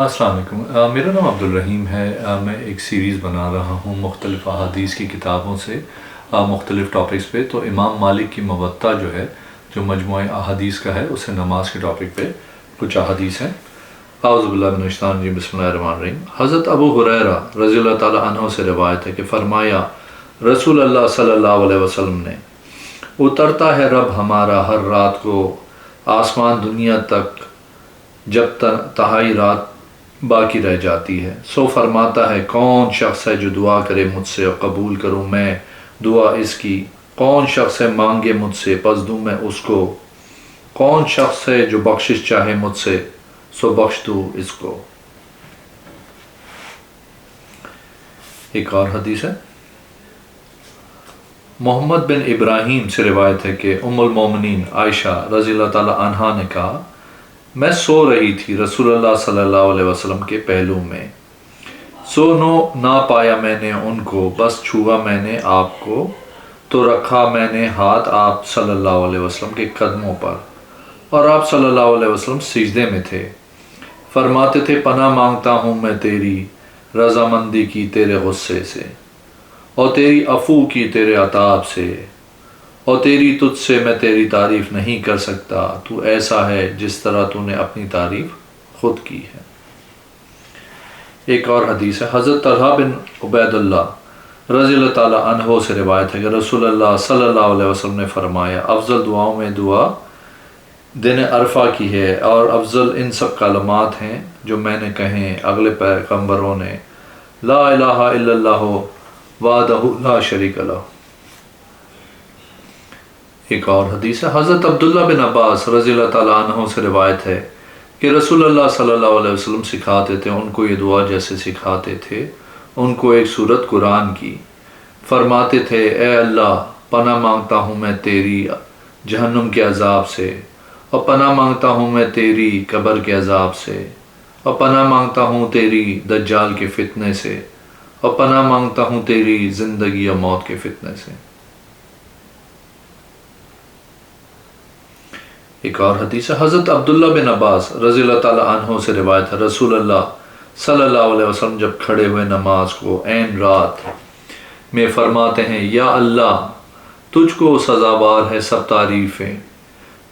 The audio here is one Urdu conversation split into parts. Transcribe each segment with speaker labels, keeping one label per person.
Speaker 1: السلام علیکم، میرا نام عبدالرحیم ہے۔ میں ایک سیریز بنا رہا ہوں مختلف احادیث کی کتابوں سے مختلف ٹاپکس پہ۔ تو امام مالک کی موطا جو ہے، جو مجموعہ احادیث کا ہے، اس سے نماز کے ٹاپک پہ کچھ احادیث ہیں۔ اعوذ باللہ من الشیطان الرجیم، بسم اللہ الرحمن الرحیم۔ حضرت ابو ہریرہ رضی اللہ تعالیٰ عنہ سے روایت ہے کہ فرمایا رسول اللہ صلی اللہ علیہ وسلم نے، اترتا ہے رب ہمارا ہر رات کو آسمان دنیا تک جب تہائی رات باقی رہ جاتی ہے، سو فرماتا ہے کون شخص ہے جو دعا کرے مجھ سے اور قبول کروں میں دعا اس کی، کون شخص ہے مانگے مجھ سے پس دوں میں اس کو، کون شخص ہے جو بخشش چاہے مجھ سے سو بخش دوں اس کو۔ ایک اور حدیث ہے، محمد بن ابراہیم سے روایت ہے کہ ام المومنین عائشہ رضی اللہ تعالی عنہا نے کہا، میں سو رہی تھی رسول اللہ صلی اللہ علیہ وسلم کے پہلو میں، سو نہ پایا میں نے ان کو، بس چھوا میں نے آپ کو، تو رکھا میں نے ہاتھ آپ صلی اللہ علیہ وسلم کے قدموں پر، اور آپ صلی اللہ علیہ وسلم سجدے میں تھے، فرماتے تھے پناہ مانگتا ہوں میں تیری رضامندی کی تیرے غصے سے، اور تیری عفو کی تیرے عتاب سے، اور تیری تجھ سے میں تیری تعریف نہیں کر سکتا، تو ایسا ہے جس طرح تو نے اپنی تعریف خود کی ہے۔ ایک اور حدیث ہے، حضرت طلحہ بن عبید اللہ رضی اللہ تعالیٰ عنہ سے روایت ہے کہ رسول اللہ صلی اللہ علیہ وسلم نے فرمایا افضل دعاؤں میں دعا دن عرفہ کی ہے، اور افضل ان سب کلمات ہیں جو میں نے کہیں اگلے پیغمبروں نے، لا الہ الا اللہ وحدہ لا شریک لہ۔ ایک اور حدیث ہے، حضرت عبداللہ بن عباس رضی اللہ تعالیٰ عنہ سے روایت ہے کہ رسول اللہ صلی اللہ علیہ وسلم سکھاتے تھے ان کو یہ دعا جیسے سکھاتے تھے ان کو ایک سورت قرآن کی، فرماتے تھے اے اللہ پناہ مانگتا ہوں میں تیری جہنم کے عذاب سے، اور پناہ مانگتا ہوں میں تیری قبر کے عذاب سے، اور پناہ مانگتا ہوں تیری دجال کے فتنے سے، اور پناہ مانگتا ہوں تیری زندگی اور موت کے فتنے سے۔ ایک اور حدیث ہے، حضرت عبداللہ بن عباس رضی اللہ تعالیٰ عنہ سے روایت ہے رسول اللہ صلی اللہ علیہ وسلم جب کھڑے ہوئے نماز کو عین رات میں فرماتے ہیں یا اللہ تجھ کو سزاوار ہے سب تعریفیں،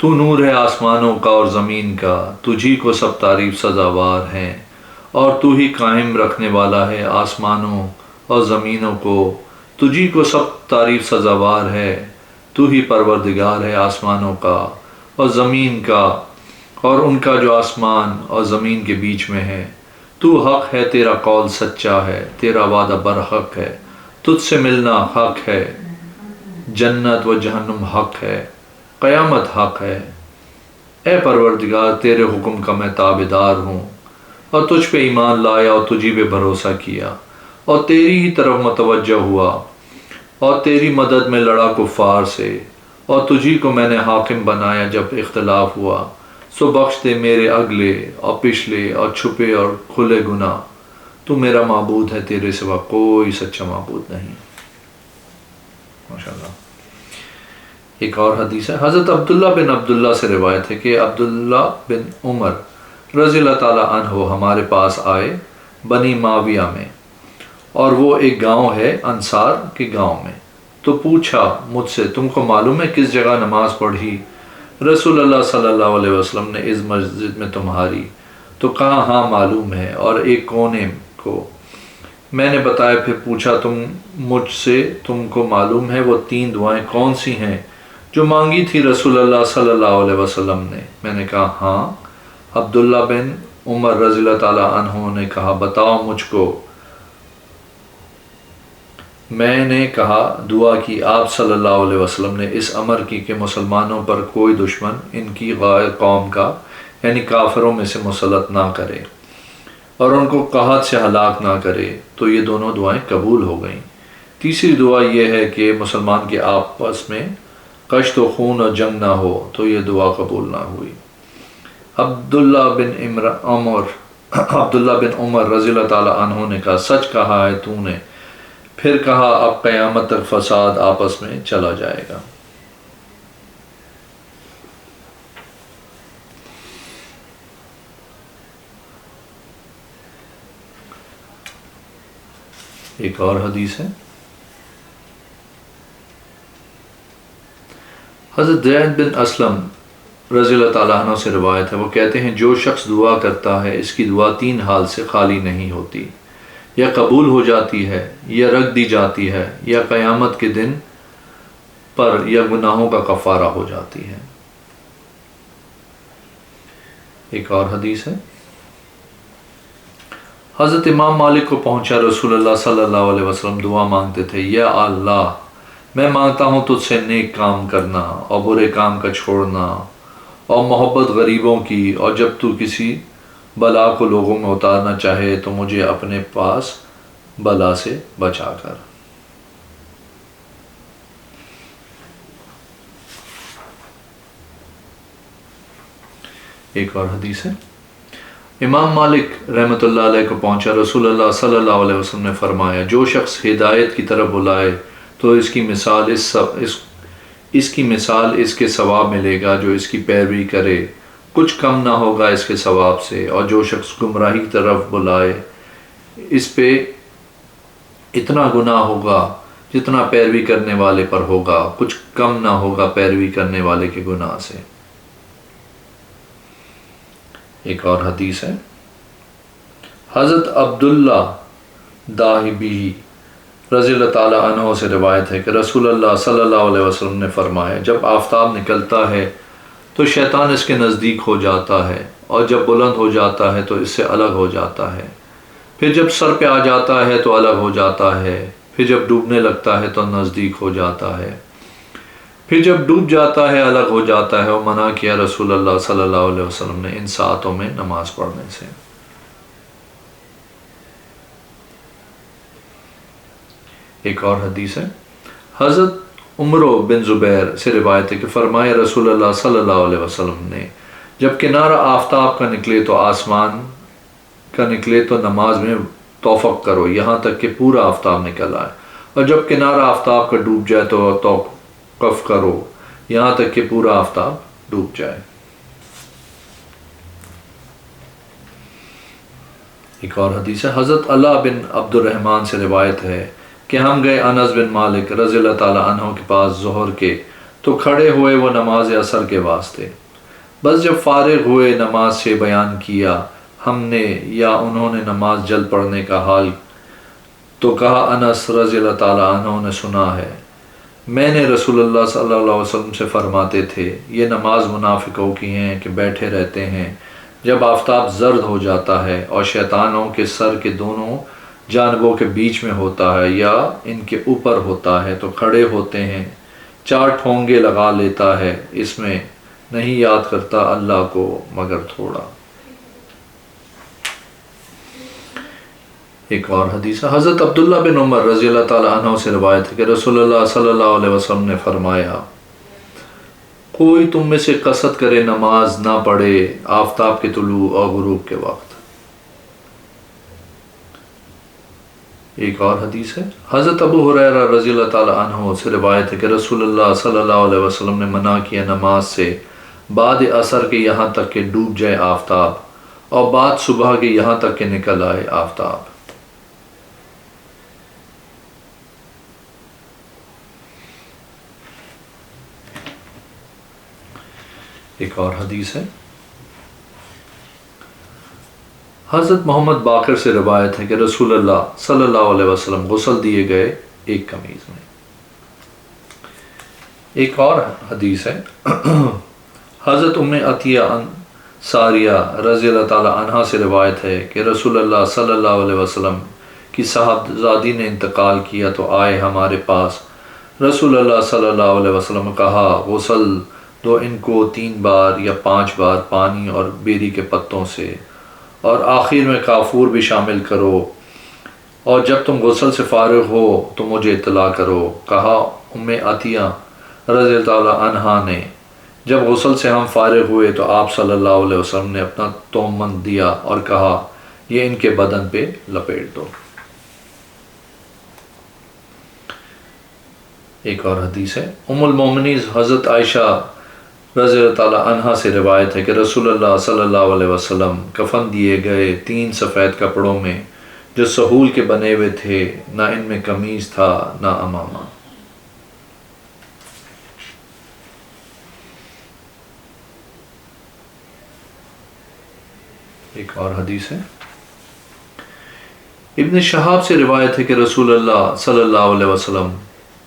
Speaker 1: تو نور ہے آسمانوں کا اور زمین کا، تجھی کو سب تعریف سزاوار ہیں، اور تو ہی قائم رکھنے والا ہے آسمانوں اور زمینوں کو، تجھی کو سب تعریف سزاوار ہے، تو ہی پروردگار ہے آسمانوں کا اور زمین کا اور ان کا جو آسمان اور زمین کے بیچ میں ہے، تو حق ہے، تیرا قول سچا ہے، تیرا وعدہ برحق ہے، تجھ سے ملنا حق ہے، جنت و جہنم حق ہے، قیامت حق ہے، اے پروردگار تیرے حکم کا میں تابعدار ہوں، اور تجھ پہ ایمان لایا اور تجھی پہ بھروسہ کیا، اور تیری ہی طرف متوجہ ہوا، اور تیری مدد میں لڑا کفار سے، اور تجھی کو میں نے حاکم بنایا جب اختلاف ہوا، سو بخش دے میرے اگلے اور پچھلے اور چھپے اور کھلے گناہ، تو میرا معبود ہے، تیرے سوا کوئی سچا معبود نہیں۔ ماشاءاللہ۔ ایک اور حدیث ہے، حضرت عبداللہ بن عبداللہ سے روایت ہے کہ عبداللہ بن عمر رضی اللہ تعالیٰ عنہ ہمارے پاس آئے بنی معاویہ میں، اور وہ ایک گاؤں ہے انصار کے گاؤں میں، تو پوچھا مجھ سے تم کو معلوم ہے کس جگہ نماز پڑھی رسول اللہ صلی اللہ علیہ وسلم نے اس مسجد میں تمہاری؟ تو کہا ہاں معلوم ہے، اور ایک کونے کو۔ میں نے بتایا، پھر پوچھا تم مجھ سے تم کو معلوم ہے وہ 3 دعائیں کون سی ہیں جو مانگی تھی رسول اللہ صلی اللہ علیہ وسلم نے؟ میں نے کہا ہاں۔ عبداللہ بن عمر رضی اللہ تعالیٰ عنہ نے کہا بتاؤ مجھ کو۔ میں نے کہا دعا کی آپ صلی اللہ علیہ وسلم نے اس امر کی کہ مسلمانوں پر کوئی دشمن ان کی غیر قوم کا یعنی کافروں میں سے مسلط نہ کرے اور ان کو قحط سے ہلاک نہ کرے، تو یہ دونوں دعائیں قبول ہو گئیں۔ تیسری دعا یہ ہے کہ مسلمان کے آپس میں کشت و خون اور جنگ نہ ہو، تو یہ دعا قبول نہ ہوئی۔ عبداللہ بن عمر رضی اللہ تعالیٰ عنہ نے کہا سچ کہا ہے تو نے، پھر کہا اب قیامت تک فساد آپس میں چلا جائے گا۔ ایک اور حدیث ہے، حضرت زید بن اسلم رضی اللہ تعالیٰ عنہ سے روایت ہے، وہ کہتے ہیں جو شخص دعا کرتا ہے اس کی دعا 3 حال سے خالی نہیں ہوتی، یا قبول ہو جاتی ہے، یا رکھ دی جاتی ہے، یا قیامت کے دن پر یا گناہوں کا کفارہ ہو جاتی ہے۔ ایک اور حدیث ہے، حضرت امام مالک کو پہنچا رسول اللہ صلی اللہ علیہ وسلم دعا مانگتے تھے، یا اللہ میں مانگتا ہوں تجھ سے نیک کام کرنا اور برے کام کا چھوڑنا اور محبت غریبوں کی، اور جب تو کسی بلا کو لوگوں میں اتارنا چاہے تو مجھے اپنے پاس بلا سے بچا کر۔ ایک اور حدیث ہے، امام مالک رحمۃ اللہ علیہ کو پہنچا رسول اللہ صلی اللہ علیہ وسلم نے فرمایا جو شخص ہدایت کی طرف بلائے تو اس کی مثال اس کے ثواب ملے گا، جو اس کی پیروی کرے کچھ کم نہ ہوگا اس کے ثواب سے، اور جو شخص گمراہی کی طرف بلائے اس پہ اتنا گناہ ہوگا جتنا پیروی کرنے والے پر ہوگا، کچھ کم نہ ہوگا پیروی کرنے والے کے گناہ سے۔ ایک اور حدیث ہے، حضرت عبداللہ داہبی رضی اللہ تعالیٰ عنہ سے روایت ہے کہ رسول اللہ صلی اللہ علیہ وسلم نے فرمایا جب آفتاب نکلتا ہے تو شیطان اس کے نزدیک ہو جاتا ہے، اور جب بلند ہو جاتا ہے تو اس سے الگ ہو جاتا ہے، پھر جب سر پہ آ جاتا ہے تو الگ ہو جاتا ہے، پھر جب ڈوبنے لگتا ہے تو نزدیک ہو جاتا ہے، پھر جب ڈوب جاتا ہے الگ ہو جاتا ہے، اور منع کیا رسول اللہ صلی اللہ علیہ وسلم نے ان ساعتوں میں نماز پڑھنے سے۔ ایک اور حدیث ہے، حضرت عمرو بن زبیر سے روایت ہے کہ فرمایا رسول اللہ صلی اللہ علیہ وسلم نے جب کنارہ آفتاب کا نکلے تو آسمان کا نکلے تو نماز میں توفق کرو یہاں تک کہ پورا آفتاب نکل آئے، اور جب کنارہ آفتاب کا ڈوب جائے تو توقف کرو یہاں تک کہ پورا آفتاب ڈوب جائے۔ ایک اور حدیث ہے، حضرت اللہ بن عبد الرحمن سے روایت ہے کہ ہم گئے انس بن مالک رضی اللہ تعالیٰ عنہ کے پاس ظہر کے، تو کھڑے ہوئے وہ نماز عصر کے واسطے، بس جب فارغ ہوئے نماز سے بیان کیا ہم نے یا انہوں نے نماز جلد پڑھنے کا حال، تو کہا انس رضی اللہ تعالیٰ عنہ نے سنا ہے میں نے رسول اللہ صلی اللہ علیہ وسلم سے فرماتے تھے یہ نماز منافقوں کی ہیں کہ بیٹھے رہتے ہیں جب آفتاب زرد ہو جاتا ہے اور شیطانوں کے سر کے دونوں جانبوں کے بیچ میں ہوتا ہے یا ان کے اوپر ہوتا ہے تو کھڑے ہوتے ہیں، 4 ٹھونگے لگا لیتا ہے، اس میں نہیں یاد کرتا اللہ کو مگر تھوڑا۔ ایک اور حدیث ہے، حضرت عبداللہ بن عمر رضی اللہ تعالیٰ عنہ سے روایت ہے کہ رسول اللہ صلی اللہ علیہ وسلم نے فرمایا کوئی تم میں سے قصد کرے نماز نہ پڑھے آفتاب کے طلوع اور غروب کے وقت۔ ایک اور حدیث ہے، حضرت ابو ہریرہ رضی اللہ تعالیٰ عنہ سے روایت ہے کہ رسول اللہ صلی اللہ علیہ وسلم نے منع کیا نماز سے بعد عصر کے یہاں تک کہ ڈوب جائے آفتاب، اور بعد صبح کے یہاں تک کہ نکل آئے آفتاب۔ ایک اور حدیث ہے، حضرت محمد باقر سے روایت ہے کہ رسول اللہ صلی اللہ علیہ وسلم غسل دیے گئے ایک قمیض میں۔ ایک اور حدیث ہے، حضرت ام عطیہ انصاریہ رضی اللہ تعالی عنہا سے روایت ہے کہ رسول اللہ صلی اللہ علیہ وسلم کی صاحبزادی نے انتقال کیا تو آئے ہمارے پاس، رسول اللہ صلی اللہ علیہ وسلم کہا غسل دو ان کو 3 بار یا 5 بار پانی اور بیری کے پتوں سے، اور آخر میں کافور بھی شامل کرو، اور جب تم غسل سے فارغ ہو تو مجھے اطلاع کرو۔ کہا ام عطیہ رضی اللہ تعالی عنہا نے جب غسل سے ہم فارغ ہوئے تو آپ صلی اللہ علیہ وسلم نے اپنا تومن دیا اور کہا یہ ان کے بدن پہ لپیٹ دو۔ ایک اور حدیث ہے، ام المومنین حضرت عائشہ رضی اللہ تعالیٰ عنہ سے روایت ہے کہ رسول اللہ صلی اللہ علیہ وسلم کفن دیے گئے 3 سفید کپڑوں میں جو سہول کے بنے ہوئے تھے، نہ ان میں قمیص تھا نہ امامہ۔ ایک اور حدیث ہے، ابن شہاب سے روایت ہے کہ رسول اللہ صلی اللہ علیہ وسلم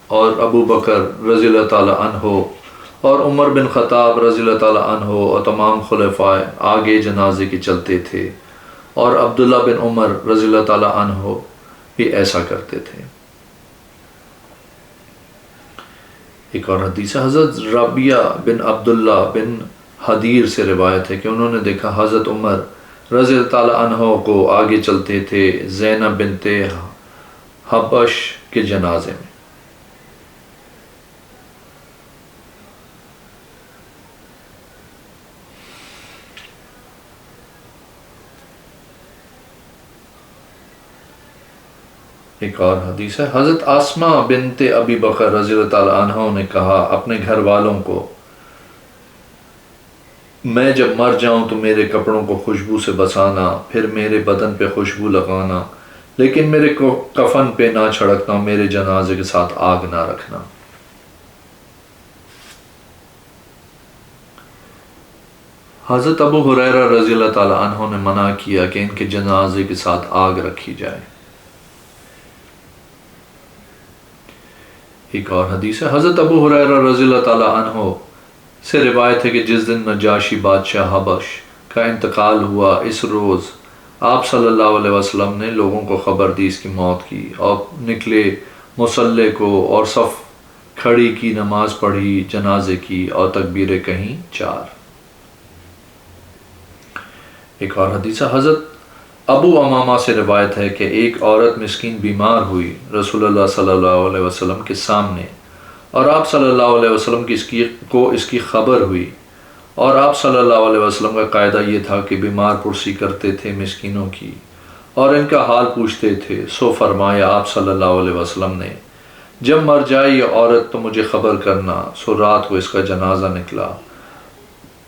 Speaker 1: اور ابو بکر رضی اللہ تعالی عنہ اور عمر بن خطاب رضی اللہ تعالی عنہ اور تمام خلفاء آگے جنازے کے چلتے تھے، اور عبداللہ بن عمر رضی اللہ تعالی عنہ بھی ایسا کرتے تھے۔ ایک اور حدیث ہے، حضرت ربیعہ بن عبداللہ بن حدیر سے روایت ہے کہ انہوں نے دیکھا حضرت عمر رضی اللہ تعالی عنہ کو آگے چلتے تھے زینب بنت حبش کے جنازے میں۔ ایک اور حدیث ہے، حضرت آسمہ بنت ابی بکر رضی اللہ تعالی عنہ نے کہا اپنے گھر والوں کو، میں جب مر جاؤں تو میرے کپڑوں کو خوشبو سے بسانا، پھر میرے بدن پہ خوشبو لگانا، لیکن میرے کفن پہ نہ چھڑکنا، میرے جنازے کے ساتھ آگ نہ رکھنا۔ حضرت ابو ہریرہ رضی اللہ تعالی عنہ نے منع کیا کہ ان کے جنازے کے ساتھ آگ رکھی جائے۔ ایک اور حدیث ہے، حضرت ابو ہریرہ رضی اللہ تعالی عنہ سے روایت ہے کہ جس دن نجاشی بادشاہ حبش کا انتقال ہوا، اس روز آپ صلی اللہ علیہ وسلم نے لوگوں کو خبر دی اس کی موت کی، اور نکلے مصلی کو اور صف کھڑی کی، نماز پڑھی جنازے کی اور تکبیریں کہیں 4۔ ایک اور حدیث ہے، حضرت ابو امامہ سے روایت ہے کہ ایک عورت مسکین بیمار ہوئی رسول اللہ صلی اللہ علیہ وسلم کے سامنے، اور آپ صلی اللہ علیہ وسلم کو اس کی خبر ہوئی، اور آپ صلی اللہ علیہ وسلم کا قاعدہ یہ تھا کہ بیمار پرسی کرتے تھے مسکینوں کی اور ان کا حال پوچھتے تھے۔ سو فرمایا آپ صلی اللہ علیہ وسلم نے، جب مر جائے یہ عورت تو مجھے خبر کرنا۔ سو رات کو اس کا جنازہ نکلا،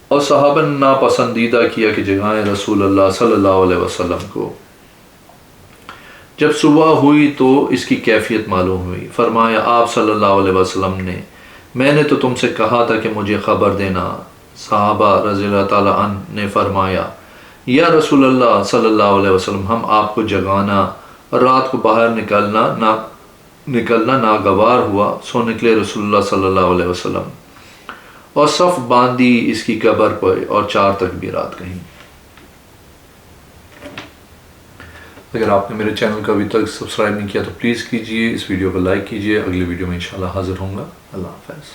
Speaker 1: اور صحابہ نے ناپسندیدہ کیا کہ جگائیں رسول اللہ صلی اللہ علیہ وسلم کو۔ جب صبح ہوئی تو اس کی کیفیت معلوم ہوئی، فرمایا آپ صلی اللہ علیہ وسلم نے، میں نے تو تم سے کہا تھا کہ مجھے خبر دینا۔ صحابہ رضی اللہ تعالی عنہ نے فرمایا، یا رسول اللہ صلی اللہ علیہ وسلم، ہم آپ کو جگانا اور رات کو باہر نکلنا ناگوار ہوا۔ سو نکلے رسول اللہ صلی اللہ علیہ وسلم اور صف باندھی اس کی قبر پر اور 4 تکبیرات کہیں۔ اگر آپ نے میرے چینل کو ابھی تک سبسکرائب نہیں کیا تو پلیز کیجئے، اس ویڈیو کو لائک کیجئے۔ اگلی ویڈیو میں انشاءاللہ حاضر ہوں گا۔ اللہ حافظ۔